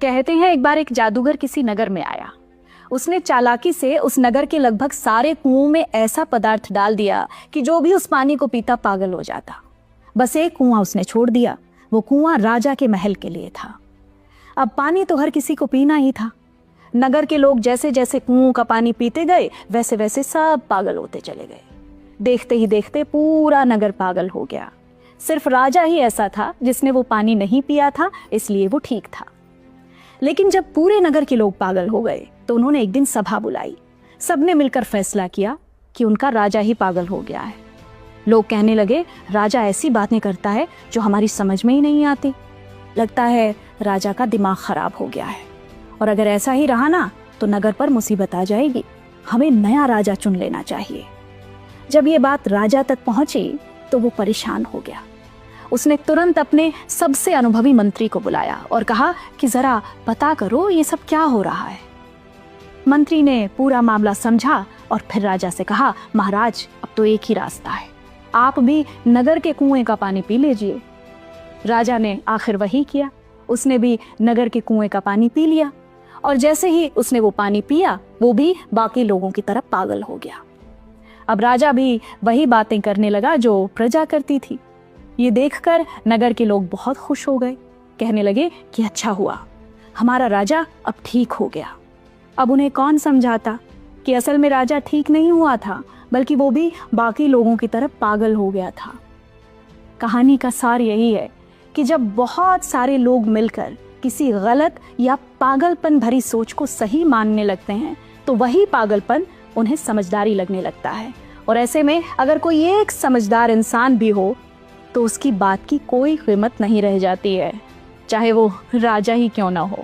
कहते हैं एक बार एक जादूगर किसी नगर में आया। उसने चालाकी से उस नगर के लगभग सारे कुओं में ऐसा पदार्थ डाल दिया कि जो भी उस पानी को पीता पागल हो जाता। बस एक कुआं उसने छोड़ दिया। वो कुआं राजा के महल के लिए था। अब पानी तो हर किसी को पीना ही था। नगर के लोग जैसे जैसे कुओं का पानी पीते गए वैसे वैसे सब पागल होते चले गए। देखते ही देखते पूरा नगर पागल हो गया। सिर्फ राजा ही ऐसा था जिसने वो पानी नहीं पिया था, इसलिए वो ठीक था। लेकिन जब पूरे नगर के लोग पागल हो गए तो उन्होंने एक दिन सभा बुलाई। सबने मिलकर फैसला किया कि उनका राजा ही पागल हो गया है। लोग कहने लगे, राजा ऐसी बातें करता है जो हमारी समझ में ही नहीं आती। लगता है राजा का दिमाग खराब हो गया है, और अगर ऐसा ही रहा ना तो नगर पर मुसीबत आ जाएगी। हमें नया राजा चुन लेना चाहिए। जब ये बात राजा तक पहुंची तो वो परेशान हो गया। उसने तुरंत अपने सबसे अनुभवी मंत्री को बुलाया और कहा कि जरा पता करो ये सब क्या हो रहा है। मंत्री ने पूरा मामला समझा और फिर राजा से कहा, महाराज अब तो एक ही रास्ता है, आप भी नगर के कुएं का पानी पी लीजिए। राजा ने आखिर वही किया। उसने भी नगर के कुएं का पानी पी लिया, और जैसे ही उसने वो पानी पिया वो भी बाकी लोगों की तरह पागल हो गया। अब राजा भी वही बातें करने लगा जो प्रजा करती थी। ये देखकर नगर के लोग बहुत खुश हो गए। कहने लगे कि अच्छा हुआ, हमारा राजा अब ठीक हो गया। अब उन्हें कौन समझाता कि असल में राजा ठीक नहीं हुआ था, बल्कि वो भी बाकी लोगों की तरह पागल हो गया था। कहानी का सार यही है कि जब बहुत सारे लोग मिलकर किसी गलत या पागलपन भरी सोच को सही मानने लगते हैं तो वही पागलपन उन्हें समझदारी लगने लगता है। और ऐसे में अगर कोई एक समझदार इंसान भी हो तो उसकी बात की कोई कीमत नहीं रह जाती है, चाहे वो राजा ही क्यों ना हो।